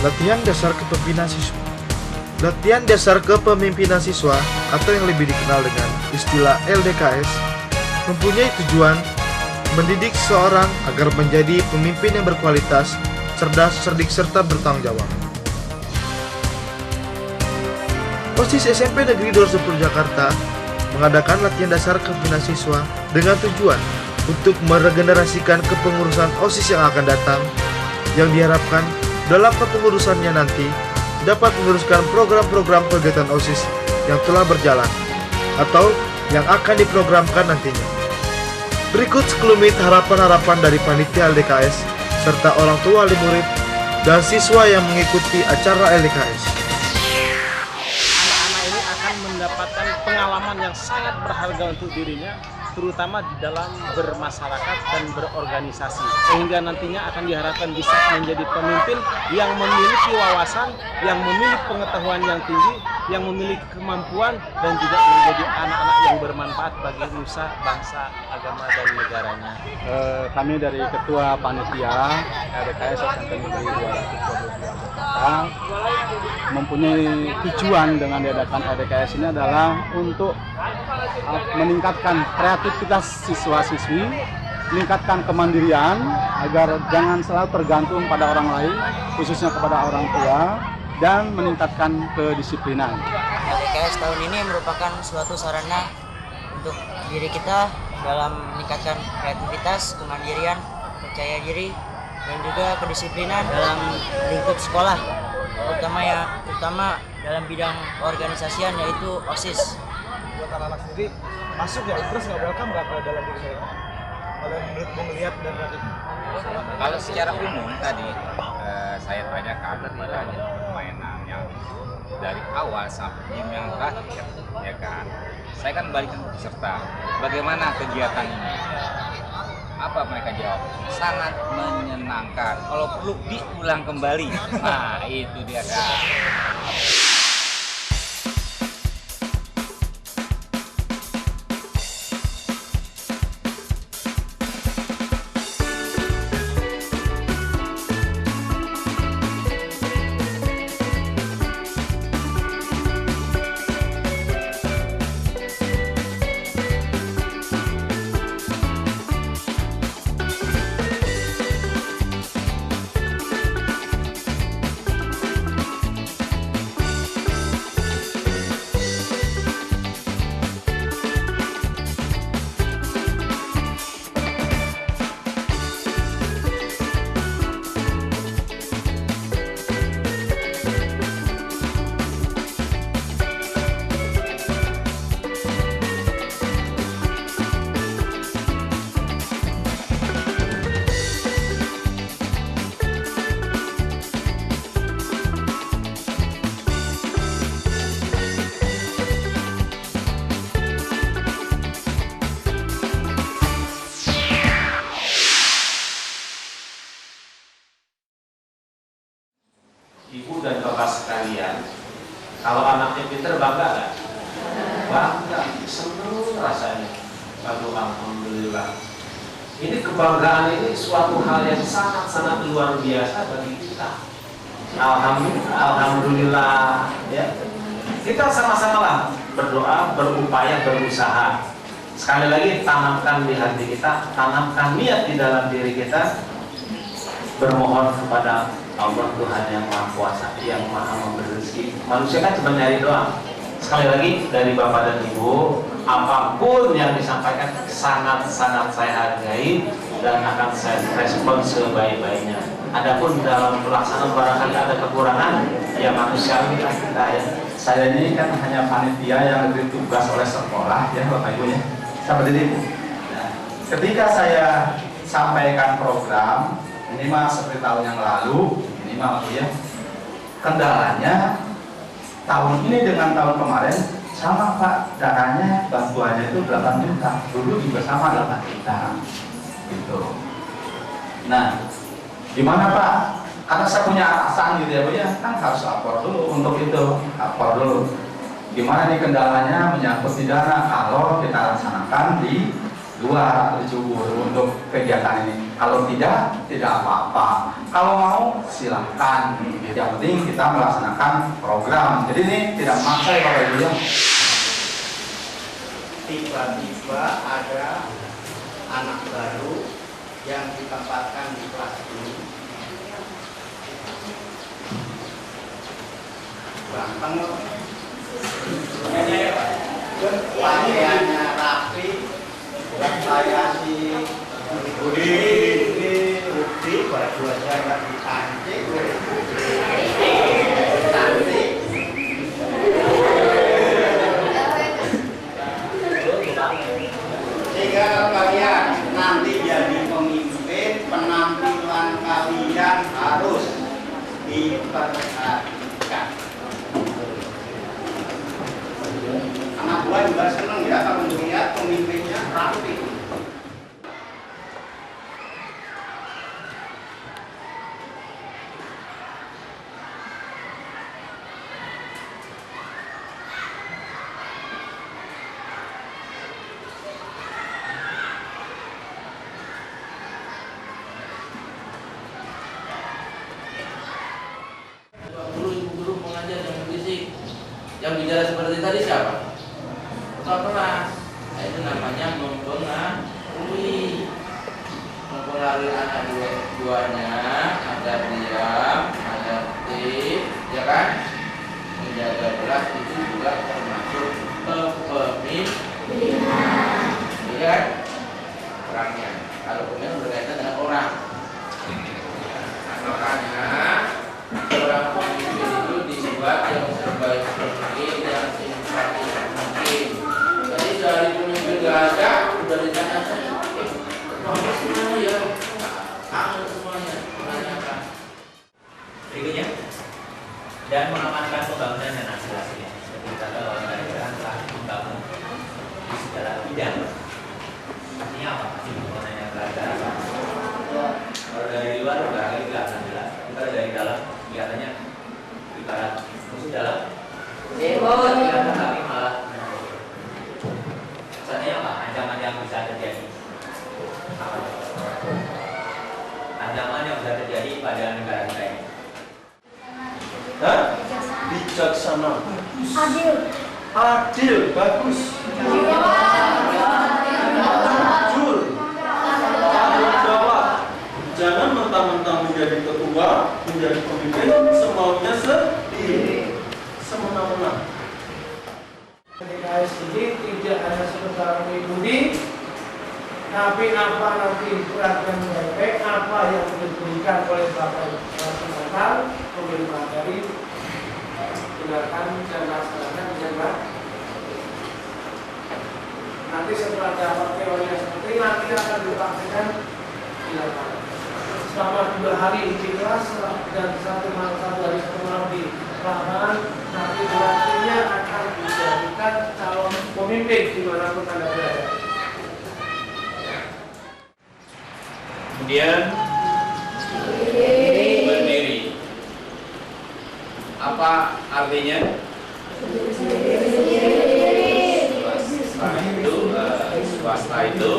Latihan dasar kepemimpinan siswa. Latihan dasar kepemimpinan siswa atau yang lebih dikenal dengan istilah LDKS mempunyai tujuan mendidik seseorang agar menjadi pemimpin yang berkualitas, cerdas, cerdik, serta bertanggung jawab. OSIS SMP Negeri 210 Jakarta mengadakan latihan dasar kepemimpinan siswa dengan tujuan untuk meregenerasikan kepengurusan OSIS yang akan datang, yang diharapkan dalam kepengurusannya nanti dapat menguruskan program-program kegiatan OSIS yang telah berjalan atau yang akan diprogramkan nantinya. Berikut sekelumit harapan-harapan dari panitia LDKS serta orang tua wali murid dan siswa yang mengikuti acara LDKS. Anak-anak ini akan mendapatkan pengalaman yang sangat berharga untuk dirinya, terutama di dalam bermasyarakat dan berorganisasi, sehingga nantinya akan diharapkan bisa menjadi pemimpin yang memiliki wawasan, yang memiliki pengetahuan yang tinggi, yang memiliki kemampuan, dan juga menjadi anak-anak yang bermanfaat bagi nusa, bangsa, agama, dan negaranya. Kami dari Ketua Panitia LDKS SMP Negeri 222 Jakarta mempunyai tujuan dengan diadakan LDKS ini adalah untuk meningkatkan kreativitas siswa-siswi, meningkatkan kemandirian agar jangan selalu tergantung pada orang lain, khususnya kepada orang tua, dan meningkatkan kedisiplinan. LDKS tahun ini merupakan suatu sarana untuk diri kita dalam meningkatkan kreativitas, kemandirian, percaya diri, dan juga kedisiplinan dalam lingkup sekolah, terutama dalam bidang organisasian yaitu OSIS. Buat anak-anak sendiri masuk ya, terus nggak welcome nggak ke dalam diri saya? Kalau menurut melihat dan tadi. Kalau secara umum tadi saya tanyakan permainan yang dari awal sampai game yang terakhir, ya kan? Saya kan balikan ke peserta, bagaimana kegiatan ini? Apa mereka jawab? Sangat menyenangkan. Kalau perlu diulang kembali. Nah, itu dia kan. Ibu dan bapak sekalian, kalau anaknya pinter bangga nggak? Bangga, senang rasanya. Aduh, alhamdulillah. Ini kebanggaan ini suatu hal yang sangat-sangat luar biasa bagi kita. Alhamdulillah, ya. Kita sama-sama lah berdoa, berupaya, berusaha. Sekali lagi tanamkan di hati kita, tanamkan niat di dalam diri kita, bermohon kepada Allah Tuhan yang Maha Kuasa, yang Maha memberi rezeki. Manusia kan cuma nyari doang. Sekali lagi dari Bapak dan Ibu, apapun yang disampaikan sangat-sangat saya hargai dan akan saya respon sebaik-baiknya. Adapun dalam pelaksanaan barangkali ada kekurangan, ya manusiawi lah kita ya. Saya ini kan hanya panitia yang diberi tugas oleh sekolah, ya Bapak Ibu ya. Sahabat Ibu. Nah, ketika saya sampaikan program, ini mah seperti tahun yang lalu, ini mah ya. Kendalanya tahun ini dengan tahun kemarin sama Pak, dananya bantuannya itu 8 juta. Dulu juga sama 8 juta. Gitu. Nah, gimana Pak? Karena saya punya atasan gitu ya Bu ya, kan harus lapor dulu untuk itu, lapor dulu. Gimana nih kendalanya menyangkut pidana kalau kita laksanakan di luar, di Cibubur untuk kegiatan ini. Kalau tidak apa-apa. Kalau mau silahkan. Yang penting kita melaksanakan program. Jadi ini tidak memaksa ya Bapak Ibu ya. Tiba-tiba ada anak baru yang ditempatkan di kelas ini. Ganteng loh. Pakaiannya rapi. Saya si Budi baju aja nggak dipancing. Cantik. Sehingga kalian nanti jadi pemimpin, penampilan kalian harus diperhatikan. Anak buah juga seneng ya kalau melihat pemimpinnya rapi. Guru pengajar yang berisik, yang bicara seperti tadi siapa? Ketua kelas. Nah, itu namanya mempengaruhi anak duanya agar diam, agar tertib, ya kan? Menjaga kelas itu juga termasuk kepemimpinan, ya kan? Orangnya. Kalau kemudian berkaitan dengan orang, makanya seorang pemimpin itu dibuat yang terbaik mungkin, yang simpatis mungkin. Jadi dari pemimpin gak ada, udah ditanya ketua semuanya ya, kangen semuanya menanyakan. Berikutnya, dan mengamankan pembangunan dan hasil-hasilnya. Seperti kata orang-orang telah membangun di segala bidang. Artinya apa? Masih pembangunan yang belajar apa? Kalau dari luar udah kelihatan jelas. Kita dari dalam kelihatannya ibarat musuh dalam. Kelihatan tapi malah sebenarnya apa? Ancaman yang bisa terjadi. Apa? Ancaman yang bisa terjadi pada negara kita ini. Hah? Bijaksana. Adil, bagus. Jujur. Tanggung jawab. Jangan mentang-mentang menjadi ketua, menjadi pemimpin, semaunya sendiri, semena-mena. Ketika SDG tidak hanya sekedar mengikuti, tapi apa nanti perhatian mereka, apa yang diberikan oleh Bapak Natal, memberi materi, gunakan dan laksanakan dengan baik. Nanti setelah dapat teorinya seperti nanti akan dipraktikkan di lapangan. Selama 2 hari di kelas dan 1 hari setelah di lapangan, nanti nantinya akan dijadikan calon pemimpin dimanapun Anda berada. Kemudian berdiri. Apa artinya? Swasta itu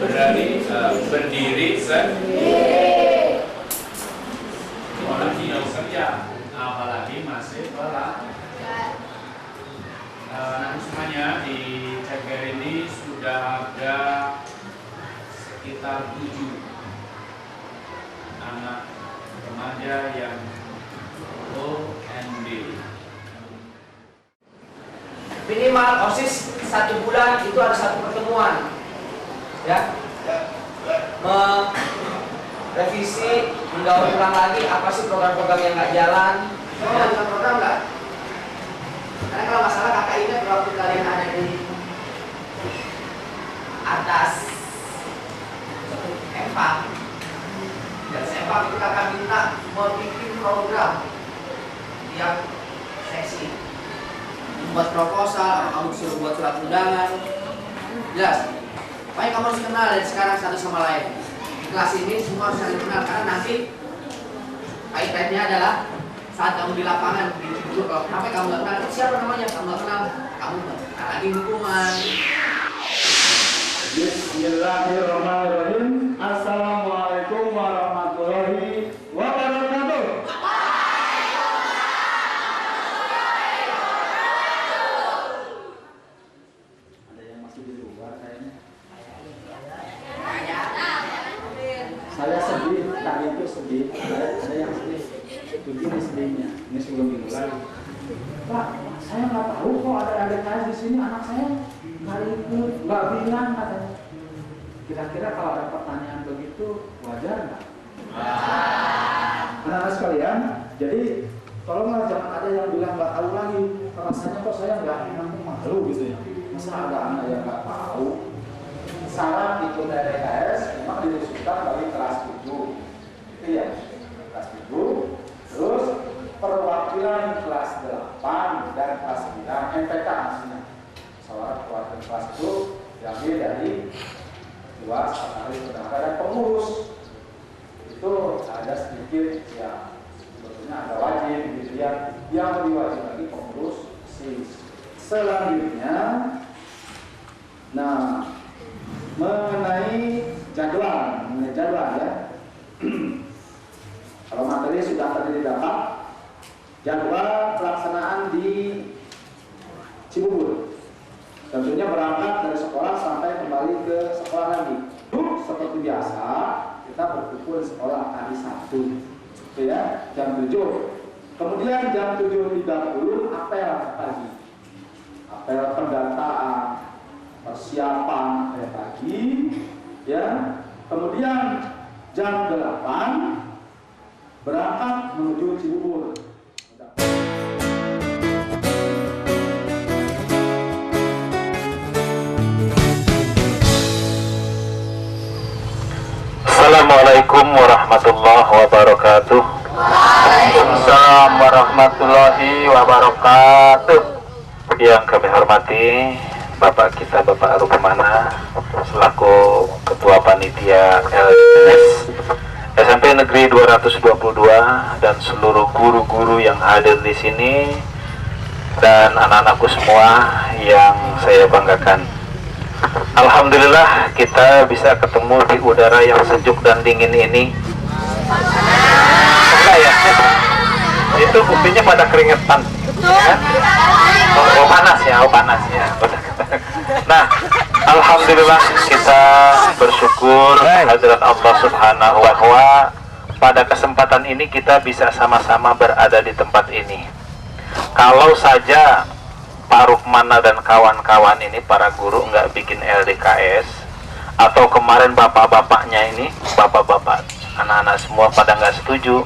berdiri sendiri. Orang tidak kerja, apalagi masih pelajar. Nah, semuanya di CGR ini sudah ada sekitar 7 anak remaja yang OND. Minimal OSIS 1 bulan itu ada 1 pertemuan, ya, merevisi, menggaung ulang lagi apa sih program-program yang nggak jalan. Ya, program nggak? Karena kalau masalah kakak ingat waktu kalian ada di atas empang, dan empang itu kakak minta membuat program tiap sesi, membuat proposal, kamu suruh buat surat undangan, jelas. Pokoknya kamu harus kenal dari sekarang satu sama lain. Di kelas ini semua harus saling kenal karena nanti kaitannya adalah saat kamu di lapangan dulu kalau kenapa kamu nggak kenal siapa namanya, kamu nggak kenal, kamu nggak lagi hukuman. Bismillahirrahmanirrahim. Assalamualaikum warahmatullahi wabarakatuh. Ada yang masih di luar kayaknya. Saya sedih, tadi itu sedih. Ada yang sedih. Begini sedihnya. Ini sebelum minggu lagi. Pak, saya nggak tahu kok ada adik saya di sini, anak saya nggak ikut, nggak bilang katanya. Kira-kira kalau ada pertanyaan begitu wajar nggak? Anak-anak sekalian, jadi tolonglah jangan ada yang bilang nggak tahu lagi. Rasanya kok saya nggak nanti malu gitu ya. Masa ada anak yang nggak tahu? Syarat ikut LDKS memang dirumuskan bagi kelas 7. Itu ya, kelas 7. Terus perwakilan kelas 8 dan kelas 9 MPK maksudnya. Soal perwakilan kelas itu diambil dari luar sekretaris bendahara dan pengurus. Itu ada sedikit ya sebetulnya ada wajib gitu ya. Yang lebih wajib lagi pengurus SIS. Selanjutnya, nah mengenai jadwal ya. Kalau materi sudah tadi didapat, jadwal pelaksanaan di Cibubur. Tentunya berangkat dari sekolah sampai kembali ke sekolah lagi. Seperti biasa, kita berkumpul di sekolah hari Sabtu, gitu ya, jam 7. Kemudian jam 7.30 apel pagi. Apel pendataan, persiapan apel pagi, ya. Kemudian jam 8 berangkat menuju Cibubur. Assalamualaikum warahmatullahi wabarakatuh. Assalamualaikum warahmatullahi wabarakatuh. Yang kami hormati Bapak kita, Bapak Arupamana, selaku Ketua Panitia LDKS SMP Negeri 222 dan seluruh guru-guru yang hadir di sini dan anak-anakku semua yang saya banggakan. Alhamdulillah kita bisa ketemu di udara yang sejuk dan dingin ini. Enggak ya? Itu buktinya pada keringetan. Ya? Oh, panas ya, panas ya. Nah, alhamdulillah kita bersyukur hadirat Allah Subhanahu wa ta'ala. Pada kesempatan ini kita bisa sama-sama berada di tempat ini. Kalau saja Pak Rukmana dan kawan-kawan ini, para guru nggak bikin LDKS, atau kemarin bapak-bapaknya ini, bapak-bapak, anak-anak semua pada nggak setuju,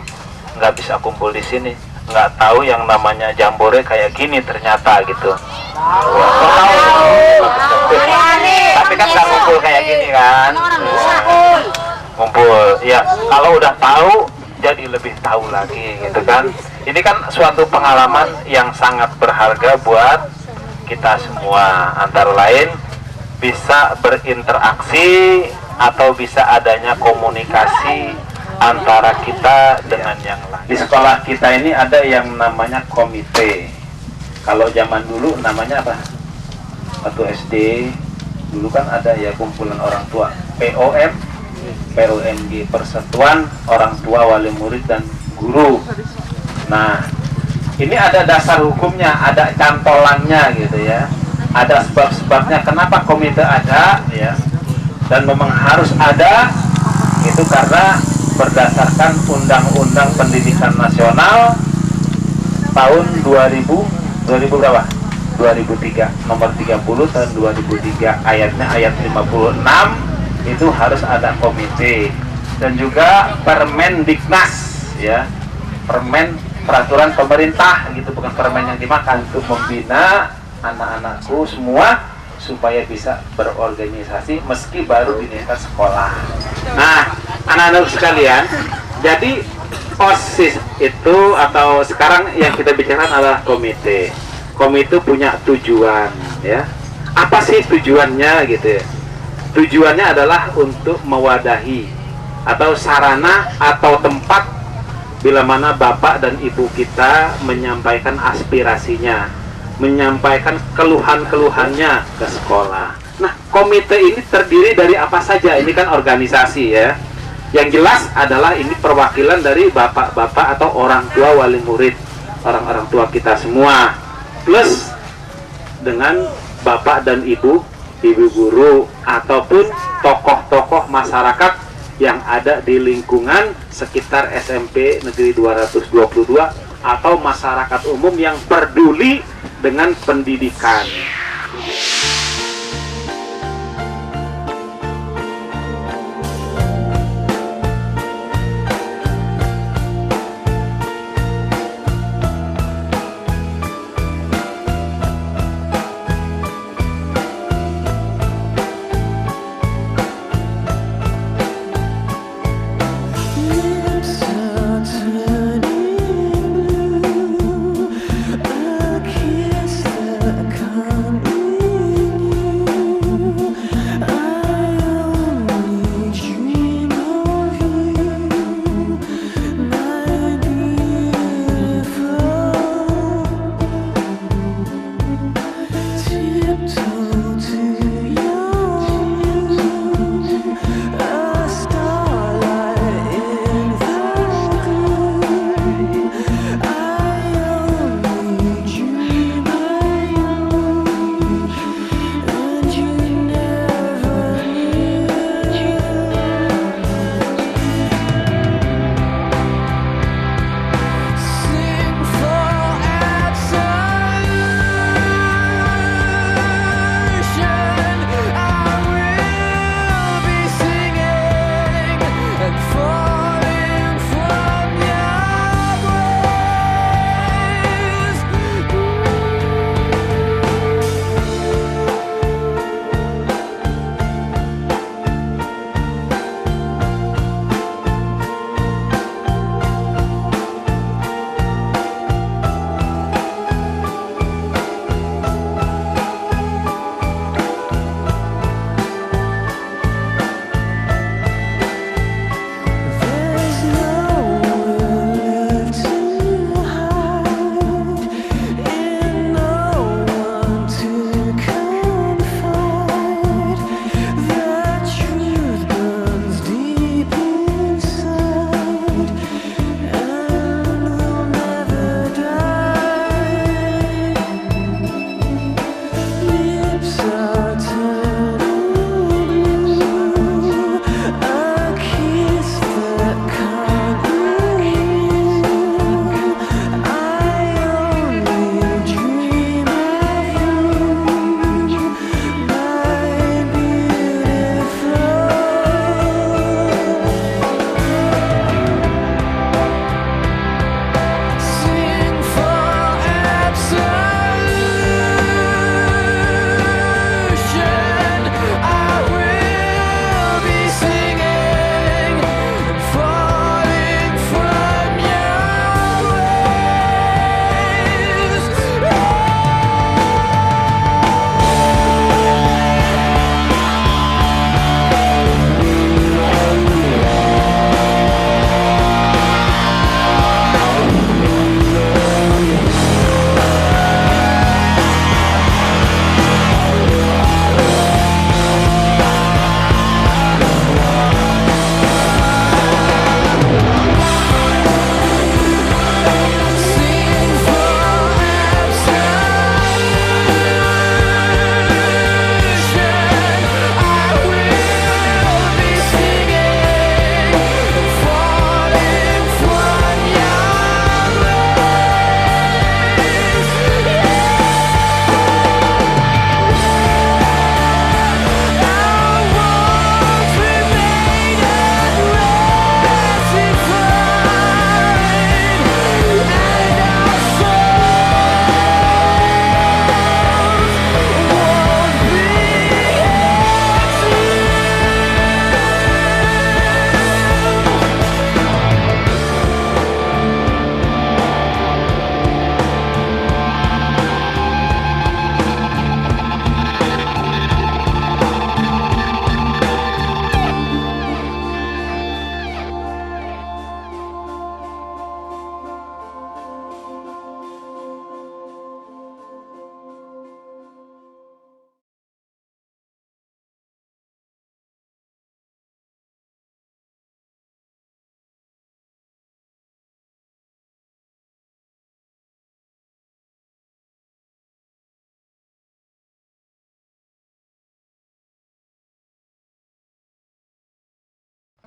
nggak bisa kumpul di sini, nggak tahu yang namanya jambore kayak gini ternyata gitu. Tapi kan nggak ngumpul kayak gini kan? Ngumpul, ya. Kalau udah tahu, jadi lebih tahu lagi gitu kan. Ini kan suatu pengalaman yang sangat berharga buat kita semua, antara lain bisa berinteraksi atau bisa adanya komunikasi antara kita dengan yang lain. Di sekolah kita ini ada yang namanya komite. Kalau zaman dulu namanya apa? Waktu SD dulu kan ada ya kumpulan orang tua, POMG, Persatuan Orang Tua Wali Murid dan Guru. Nah, ini ada dasar hukumnya, ada cantolannya gitu ya. Ada sebab-sebabnya kenapa komite ada ya. Dan memang harus ada itu karena berdasarkan Undang-Undang Pendidikan Nasional tahun 2000 berapa? 2003, nomor 30 tahun 2003, ayatnya ayat 56 itu harus ada komite. Dan juga Permendiknas ya. Peraturan pemerintah gitu, bukan permen yang dimakan, untuk membina anak-anakku semua supaya bisa berorganisasi meski baru diniatkan sekolah. Nah, anak-anak sekalian, jadi OSIS itu atau sekarang yang kita bicarakan adalah komite. Komite punya tujuan ya. Apa sih tujuannya gitu ya? Tujuannya adalah untuk mewadahi atau sarana atau tempat bila mana bapak dan ibu kita menyampaikan aspirasinya, menyampaikan keluhan-keluhannya ke sekolah. Nah, komite ini terdiri dari apa saja? Ini kan organisasi ya. Yang jelas adalah ini perwakilan dari bapak-bapak atau orang tua wali murid, orang-orang tua kita semua, plus dengan bapak dan ibu guru ataupun tokoh-tokoh masyarakat yang ada di lingkungan sekitar SMP Negeri 222 atau masyarakat umum yang peduli dengan pendidikan. Come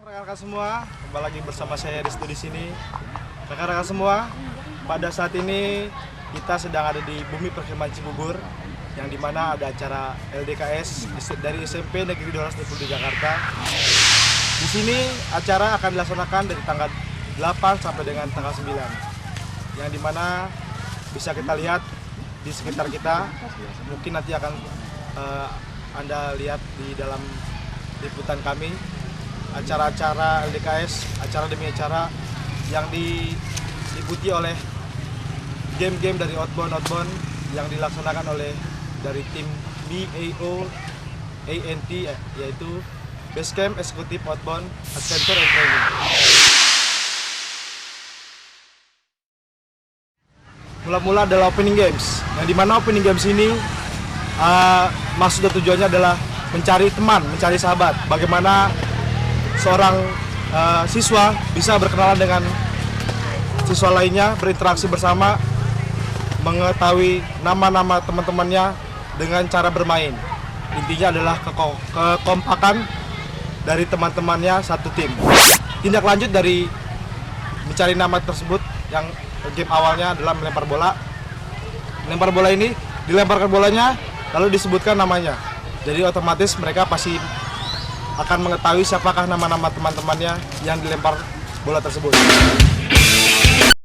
Rekan-rekan semua, kembali lagi bersama saya Rizdo di sini. Rekan-rekan semua, pada saat ini kita sedang ada di Bumi Perkemahan Cibubur, yang dimana ada acara LDKS dari SMP Negeri 220 di Jakarta. Di sini acara akan dilaksanakan dari tanggal 8 sampai dengan tanggal 9, yang dimana bisa kita lihat di sekitar kita. Mungkin nanti akan Anda lihat di dalam liputan kami acara-acara LDKS, acara demi acara yang diikuti oleh game-game dari outbound yang dilaksanakan oleh dari tim BAO ANT, yaitu Basecamp Executive Outbound Adventure and Training. Mula-mula adalah opening games, yang dimana opening games ini maksud dan tujuannya adalah mencari teman, mencari sahabat. Bagaimana seorang siswa bisa berkenalan dengan siswa lainnya, berinteraksi bersama, mengetahui nama-nama teman-temannya dengan cara bermain. Intinya adalah kekompakan dari teman-temannya satu tim. Tindak lanjut dari mencari nama tersebut, yang game awalnya adalah melempar bola. Melempar bola ini, dilemparkan bolanya, lalu disebutkan namanya. Jadi otomatis mereka pasti akan mengetahui siapakah nama-nama teman-temannya yang dilempar bola tersebut.